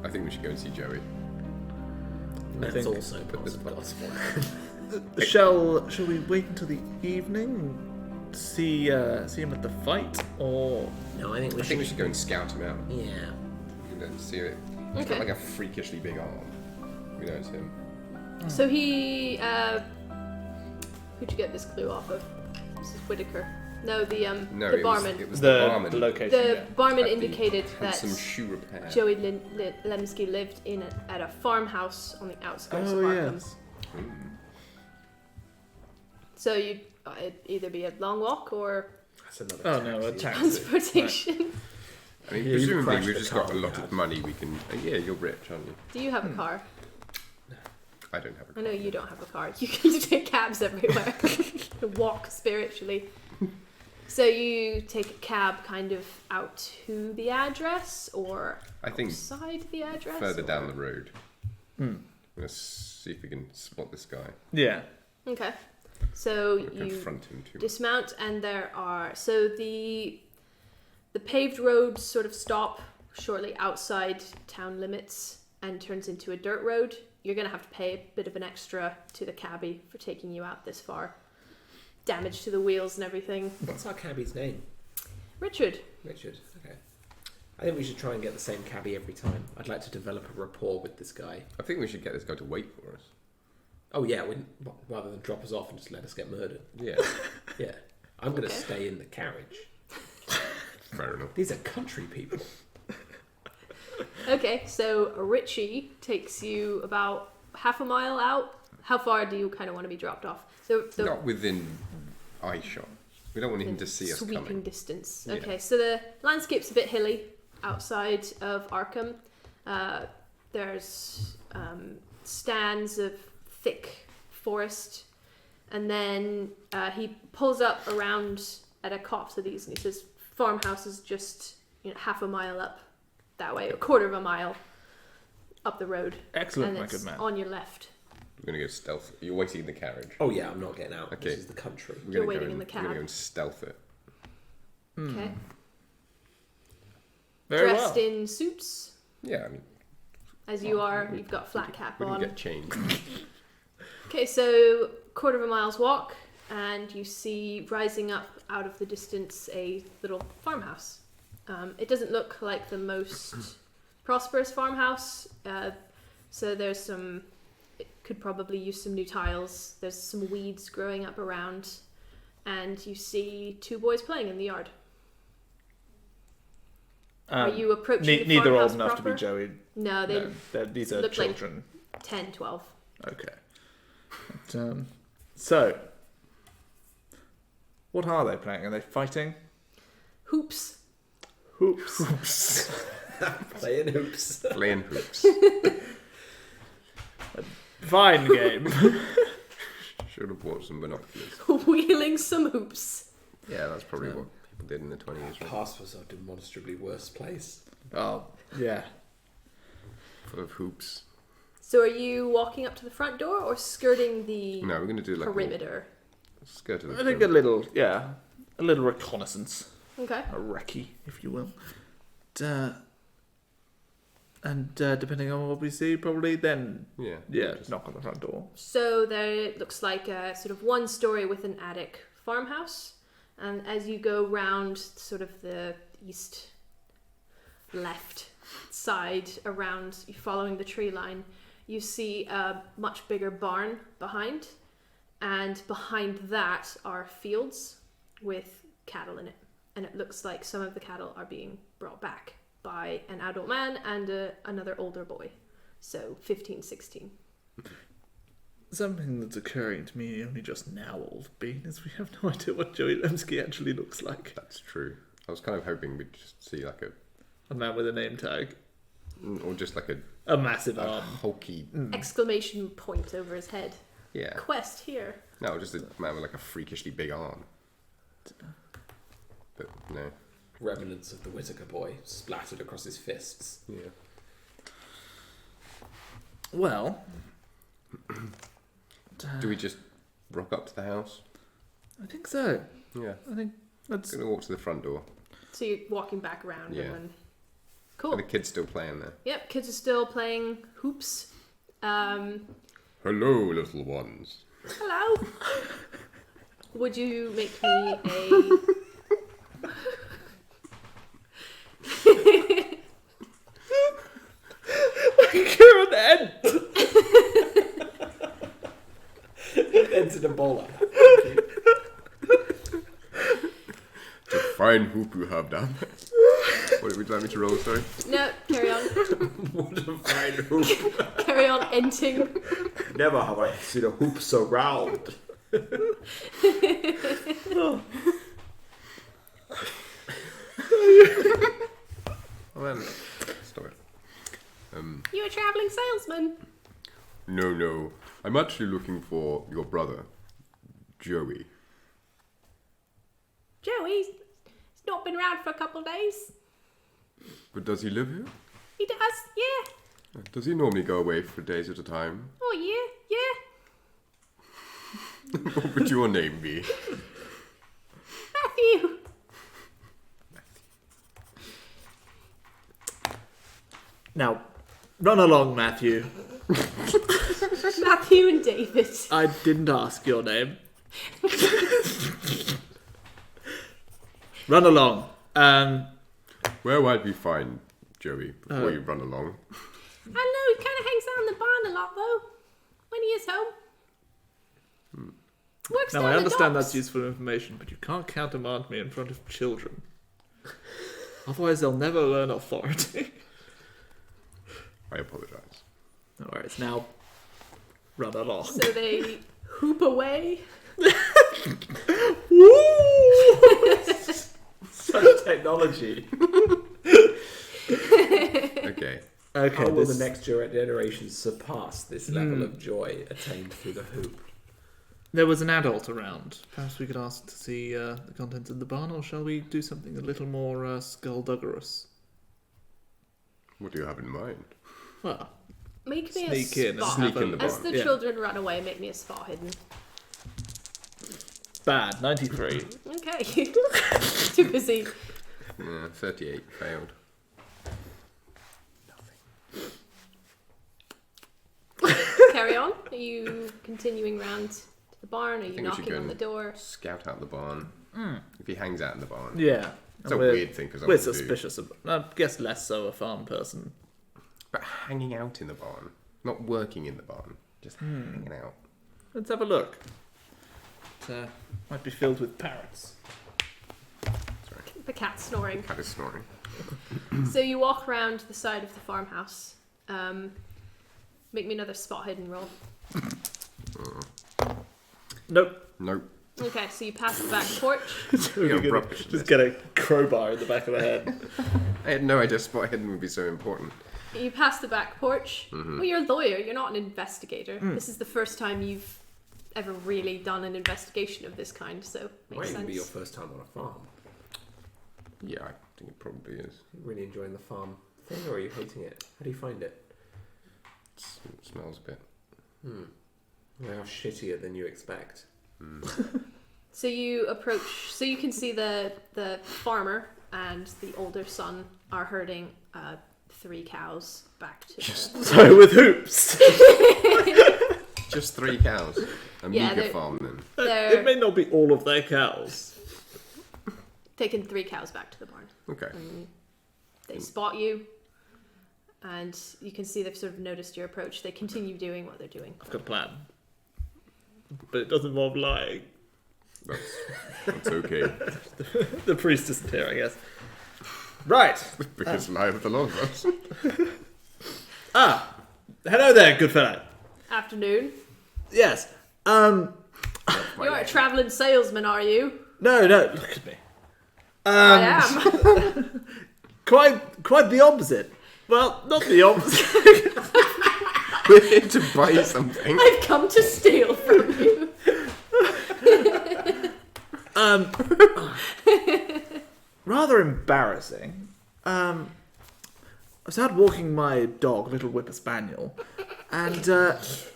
I think we should go and see Joey. That's also possible. Shall we wait until the evening? See him at the fight, or No, I think we should go and scout him out. Yeah. We can see it. He's got like a freakishly big arm. We know it's him. So he, who'd you get this clue off of? This is Whitaker. No, the barman. It was the barman. The location. The barman indicated that some shoe repair. Joey Lemski lived at a farmhouse on the outskirts of Arkham. Yes. So it'd either be a long walk or That's another a taxi. transportation. I mean, you presumably crashed we've the just car got a we lot had. of money. We can. Yeah, you're rich, aren't you? Do you have a car? I don't have a car. I know you don't have a car. You can take cabs everywhere. Walk spiritually. So you take a cab kind of out to the address or I think outside the address? further down the road. I'm going to see if we can spot this guy. Yeah. Okay. So We'll you confront him too. dismount and there are... So the paved roads sort of stop shortly outside town limits and turns into a dirt road. You're going to have to pay a bit of an extra to the cabbie for taking you out this far. Damage to the wheels and everything. What's our cabbie's name? Richard. Richard. Okay. I think we should try and get the same cabbie every time. I'd like to develop a rapport with this guy. I think we should get this guy to wait for us. Oh yeah, rather than drop us off and just let us get murdered. Yeah. Yeah. I'm going to stay in the carriage. Fair enough. These are country people. Okay, so Richie takes you about half a mile out. How far do you kind of want to be dropped off? So Not within eye shot. We don't want him to see us sweeping coming. distance. Yeah. Okay, so the landscape's a bit hilly outside of Arkham. There's stands of thick forest, and then he pulls up around at a copse of these, and he says, "Farmhouse is just half a mile up that way, a quarter of a mile up the road. Excellent, and my it's good man. on your left." We're going to go stealth. You're waiting in the carriage. Oh yeah, I'm not getting out. Okay. This is the country. We're You're gonna waiting go in the We're going to cab. go and stealth it. Okay. Very Dressed well. in suits, Yeah, I mean, as you are. You've got a flat cap we can on. get changed. Okay, so quarter of a mile's walk, and you see rising up out of the distance a little farmhouse. It doesn't look like the most prosperous farmhouse, so there's some. It could probably use some new tiles. There's some weeds growing up around, and you see two boys playing in the yard. Are you approaching the neither old farmhouse enough proper? to be Joey. No, These are look like children. 10, 12. Okay. But, so, what are they playing? Are they fighting? Hoops. Hoops. Playing hoops. Playing hoops. Fine game. Should have bought some binoculars. Wheeling some hoops. Yeah, that's probably what people did in the 20s. Right? Past was a demonstrably worse place. Oh, yeah. Full of hoops. So are you walking up to the front door or skirting the No, we're going to do like perimeter? a skirt of the I think a little reconnaissance. Okay. A recce, if you will. And depending on what we see, probably then, Yeah. knock on the front door. So there looks like a sort of one story with an attic farmhouse. And as you go round sort of the east left side around, following the tree line, you see a much bigger barn behind. And behind that are fields with cattle in it. And it looks like some of the cattle are being brought back by an adult man and another older boy. So 15, 16. Something that's occurring to me only just now, old bean, is we have no idea what Joey Lemski actually looks like. That's true. I was kind of hoping we'd just see like A man with a name tag. or just like A massive a arm. hulky. Exclamation point over his head. Yeah. Quest here. No, just a man with like a freakishly big arm. But no. Remnants of the Whitaker boy splattered across his fists. Yeah. Well, Do we just rock up to the house? I think so. Yeah. I think that's... Gonna walk to the front door. So you're walking back around Yeah. and then... Cool. Are the kids still playing there? Yep, kids are still playing hoops. Hello, little ones. Hello. Would you make me a... You're an ant! Ants in a bowler. It's a fine hoop you have down there. What would you like me to roll, sorry? No, carry on. What a fine hoop. Carry on enting. Never have I seen a hoop so round. Well, then, stop it. You're a travelling salesman. No. I'm actually looking for your brother, Joey. Joey's not been around for a couple of days. But does he live here? He does, yeah. Does he normally go away for days at a time? Oh, yeah. What would your name be? Matthew. Now, run along, Matthew. Matthew and David. I didn't ask your name. Run along. Where might we find Joey before you run along? I know, he kind of hangs out in the barn a lot, though. When he is home. Works Now, down I the understand docks. that's useful information, but you can't countermand me in front of children. Otherwise, they'll never learn authority. I apologise. No worries. Now, run along. So they hoop away. Such technology. Okay. Okay, How will the next generation surpass this level of joy attained through the hoop? There was an adult around. Perhaps we could ask to see the contents of the barn, or shall we do something a little more skullduggerous? What do you have in mind? Well, Make me Sneak a in and spot. Sneak in the As barn. the Yeah. children run away, make me a spot hidden. bad. 93. Okay. Too busy. Yeah, 38 failed. Carry on. Are you continuing round to the barn? Are you think we should knocking go on and the door? Scout out the barn. If he hangs out in the barn. Yeah. It's a We're- weird thing for We're someone to do. suspicious of. I guess less so a farm person. But hanging out in the barn. Not working in the barn. Just hanging out. Let's have a look. It might be filled with parrots. Sorry. The cat snoring. Cat is snoring. So you walk around the side of the farmhouse. Make me another spot hidden roll. Nope. Nope. Okay, so you pass the back porch. You're Just rubbish. get a crowbar in the back of the head. I had no idea spot hidden would be so important. You pass the back porch. Well, you're a lawyer. You're not an investigator. This is the first time you've ever really done an investigation of this kind, so Might makes even sense. be your first time on a farm. Yeah, I think it probably is. Really enjoying the farm thing, or are you hating it? How do you find it? It smells a bit. They are shittier than you expect. So you approach. So you can see the farmer and the older son are herding 3 cows back to. So with hoops. Just 3 cows. A Yeah, meager they're- farm then. They're It may not be all of their cows. taking 3 cows back to the barn. Okay. They spot you, and you can see they've sort of noticed your approach. They continue doing what they're doing. I've got a plan. But it doesn't involve lying. That's okay. The priest isn't here, I guess. Right. Because lie with the long ones. Hello there, good fellow. Afternoon. Yes. You're a travelling salesman, are you? No, look at me. I am. Quite the opposite. Well, not the opposite. We're here to buy something. I've come to steal from you. Rather embarrassing. I was out walking my dog, little whipper spaniel, and it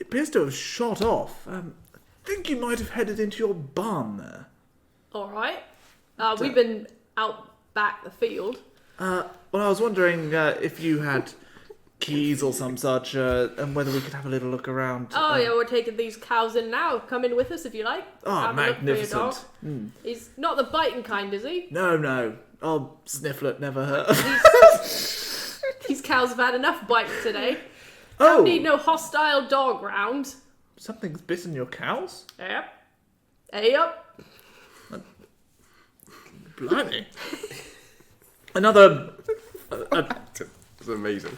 appears to have shot off. I think you might have headed into your barn there. All right. We've been out back the field. Well, I was wondering if you had keys or some such, and whether we could have a little look around. Oh, yeah, we're taking these cows in now. Come in with us if you like. Oh, Have a look for your dog. magnificent. He's not the biting kind, is he? No. Oh, Snifflet never hurt. These cows have had enough biting today. Oh, Don't need no hostile dog round. something's bitten your cows? Yep. Hey up. Blimey. Another... It's amazing.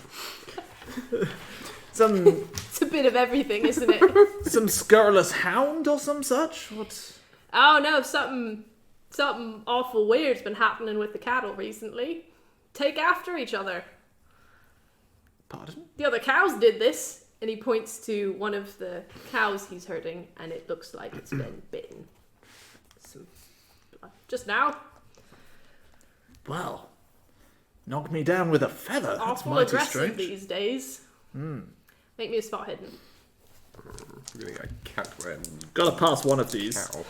Some It's a bit of everything, isn't it? some scurrilous hound or some such? What? Oh no, something awful weird's been happening with the cattle recently. Take after each other. Pardon? The other cows did this, and he points to one of the cows he's herding, and it looks like it's been bitten. Some blood. Just now. Well, knock me down with a feather. That's Awful mighty aggressive strange. these days. Make me a spot hidden. I'm getting a cat wearing Gotta pass one of these. cow.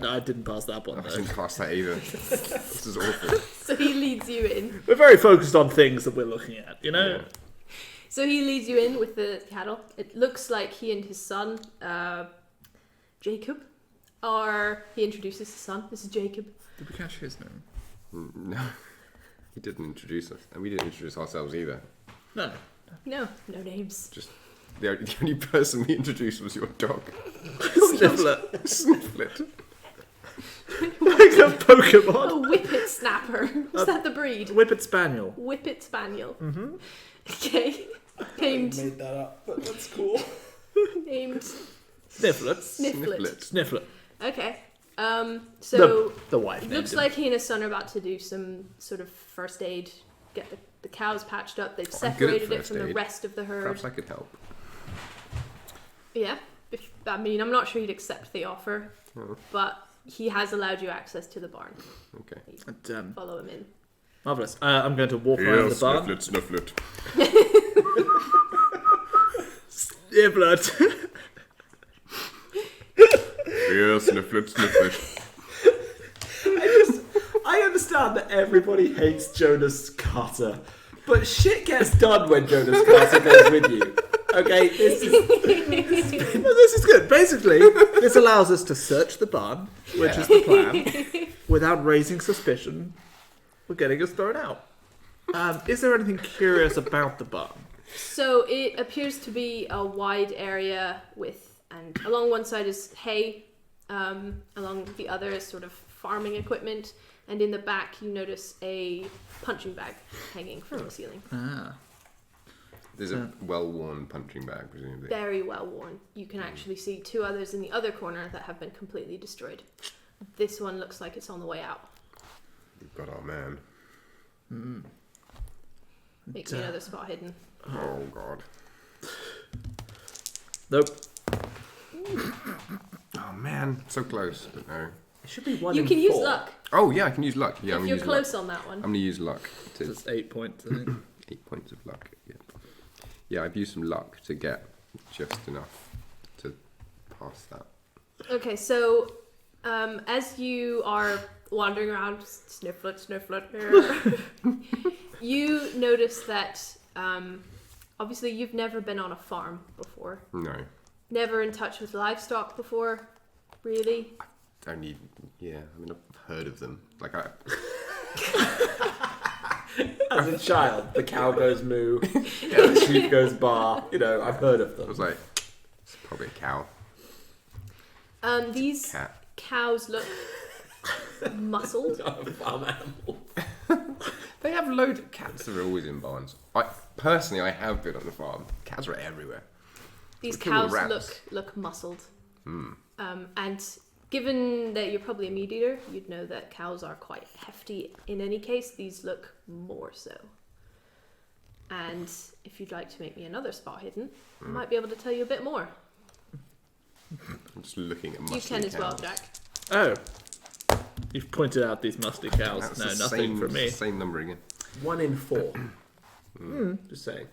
No, I didn't pass that one I though. didn't pass that either. This is awful. So he leads you in. We're very focused on things that we're looking at, you know? Yeah. So he leads you in with the cattle. It looks like he and his son, Jacob, he introduces his son. This is Jacob. Did we catch his name? No, he didn't introduce us, and we didn't introduce ourselves either. No. No names. Just the only person we introduced was your dog, Snifflet. Snifflet. Like a Pokemon. A whippet snapper. Is that the breed? Whippet Spaniel. Whippet spaniel. Mm-hmm. Okay. Named that up, but that's cool. named Snifflet. Snifflet. Snifflet. Okay. So The wife it named looks him. like he and his son are about to do some sort of first aid. Get the cows patched up. They've I'm good at separated it first from the aid. rest of the herd. Perhaps I could help. Yeah. I'm not sure he'd accept the offer, Oh, but he has allowed you access to the barn. okay. And, Follow him in. marvellous. I'm going to walk around the barn. Snifflet. Snifflet. Here, Snifflet. I understand that everybody hates Jonas Carter, but shit gets done when Jonas Carter goes with you. Okay, this is Well, this is good. Basically, this allows us to search the barn, which is the plan, without raising suspicion. We're getting us thrown out. Is there anything curious about the barn? So it appears to be a wide area and along one side is hay, along the other is sort of farming equipment, and in the back you notice a punching bag hanging from the ceiling. Ah. There's a well-worn punching bag, presumably. Very well worn. You can actually see two others in the other corner that have been completely destroyed. This one looks like it's on the way out. We've got our man. Make me another spot hidden. Oh God. Nope. Oh man, so close, but no. it should be one You in can use four. luck Oh yeah, I can use luck. Yeah, I'm if gonna you're use close luck. on that one. I'm gonna use luck to That's 8 points, I think. 8 points of luck. Yeah. Yeah, I've used some luck to get just enough to pass that. Okay, so as you are wandering around, snifflet, here, you notice that obviously you've never been on a farm before, No, never in touch with livestock before, really. only I've heard of them. Like I. As a child, the cow goes moo, the sheep goes bar. You know, I've heard of I them. was like, it's probably a cow. These Cat. cows look muscled. Farm animal. They have loads of cats that are always in barns. I have been on the farm. Cats are everywhere. These Kill all the cows rats. look muscled. And given that you're probably a meat eater, you'd know that cows are quite hefty in any case. These look more so. And if you'd like to make me another spot hidden, I might be able to tell you a bit more. I'm just looking at muscly You can as well, cows. Jack. Oh. You've pointed out these musty cows. That's No, the nothing same, from me. Same number again. 1 in 4. Just saying.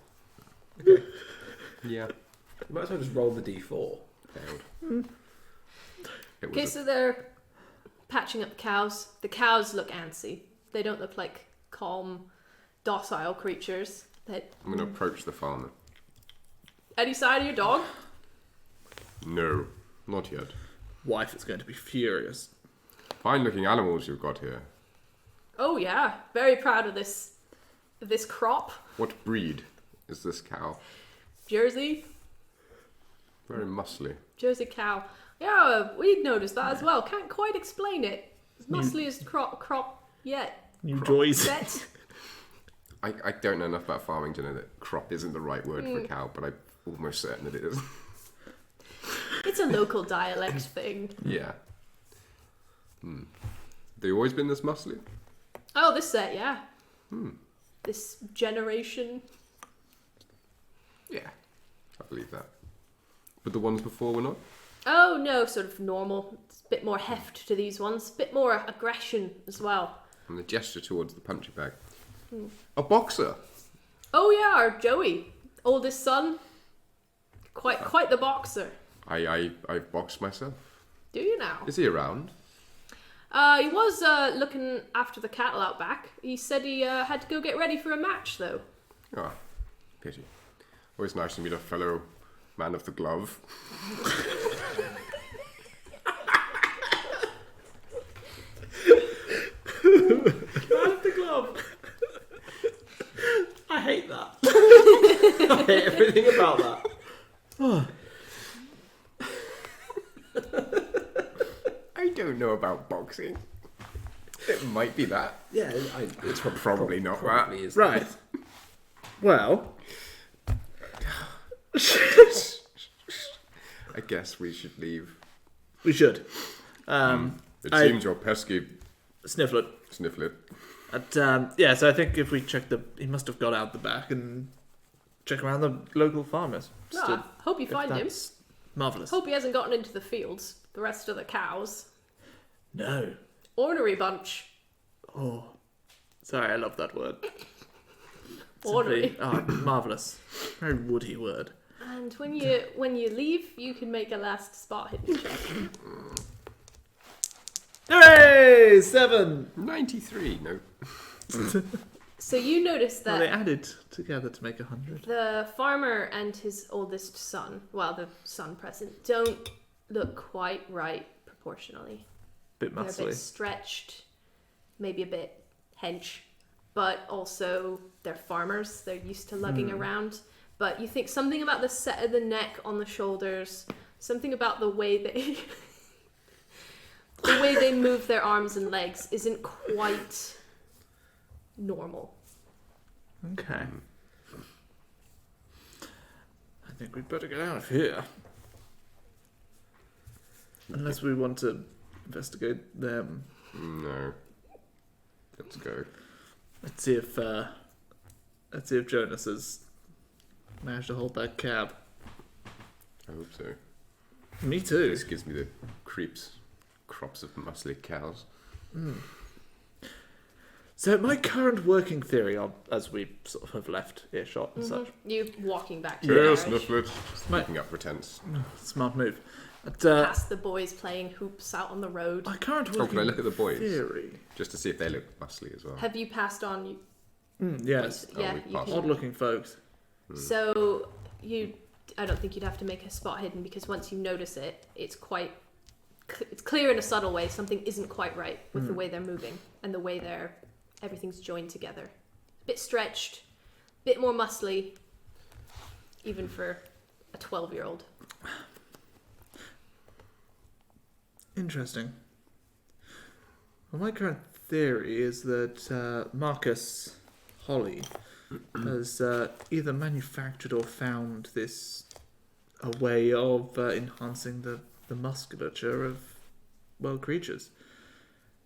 Yeah. You might as well just roll the d4. Failed. It Okay, was so they're patching up the cows. The cows look antsy. They don't look like calm, docile creatures. That I'm going to approach the farmer. any sign of your dog? No, not yet. Wife is going to be furious. Fine looking animals you've got here. Oh yeah, very proud of this crop. What breed is this cow? Jersey Very muscly. cow. Yeah, we noticed that as well. Can't quite explain it. As muscliest crop yet. New joys. Set. I don't know enough about farming to know that crop isn't the right word for a cow, but I'm almost certain that it is. It's a local dialect thing. Yeah. They always been this muscly? Oh, this set, yeah. This generation. Yeah. I believe that. But the ones before were not? Oh no, sort of normal. It's a bit more heft to these ones. A bit more aggression as well. And the gesture towards the punching bag. A boxer. Oh yeah, our Joey, oldest son. Quite the boxer. I boxed myself. Do you now? Is he around? He was looking after the cattle out back. He said he had to go get ready for a match though. Ah, pity. Always nice to meet a fellow man of the glove. Man of the glove. I hate that. I hate everything about that. I don't know about boxing. It might be that. Yeah, It's probably not that. is. Right. Well, I guess we should leave. we should. It I- seems you're pesky, Snifflet. Snifflet. But, yeah, so I think if we check he must have got out the back and check around the local farmers. No, I hope you if find him. that's marvellous. Hope he hasn't gotten into the fields. The rest of the cows. No. Ornery bunch. Oh. Sorry, I love that word. Ornery. Marvellous. Very woody word. And when you leave, you can make a last spot hidden check. Hooray! 7! 93, no. So you notice Well, they that added together to make 100. the farmer and his oldest son, well, the son present, don't look quite right proportionally. Bit They're a muscly. bit stretched, maybe a bit hench, but also they're farmers. They're used to lugging around. But you think something about the set of the neck on the shoulders, something about the way they the way they move their arms and legs isn't quite normal. Okay. I think we'd better get out of here. Unless we want to investigate them. No. Let's go. Let's see if Jonas has managed to hold that cab. I hope so. Me too. This gives me the creeps. Crops of muscly cows. So my current working theory, as we sort of have left earshot and such, You walking back to Yes, the garage, Snifflet. My- Making up pretense. smart move. But, past the boys playing hoops out on the road. my current Oh, working can I look at the boys? theory. Just to see if they look muscly as well. Have you passed on? Yes, Yeah, we you passed. can. odd-looking folks. So I don't think you'd have to make a spot hidden because once you notice it, it's it's clear in a subtle way something isn't quite right with the way they're moving and the way everything's joined together. A bit stretched, a bit more muscly, even for a 12-year-old. Interesting. Well, my current theory is that Marcus Holly has either manufactured or found a way of enhancing the musculature of, well, creatures.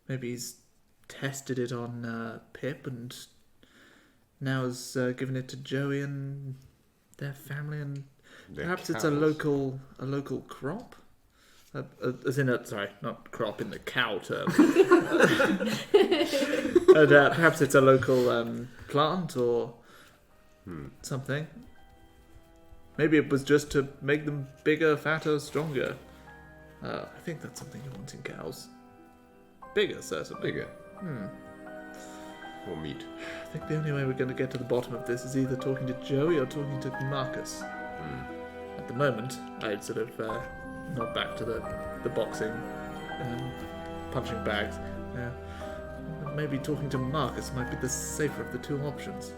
Maybe he's tested it on Pip and now has given it to Joey and their family, and They're perhaps it's a cows. local crop. As in not crop in the cow term. And, perhaps it's a local plant or something. Maybe it was just to make them bigger, fatter, stronger. I think that's something you want in cows. Bigger, certainly. Bigger. or meat? I think the only way we're going to get to the bottom of this is either talking to Joey or talking to Marcus. At the moment, I'd sort of nod back to the boxing, punching bags. Maybe talking to Marcus might be the safer of the two options.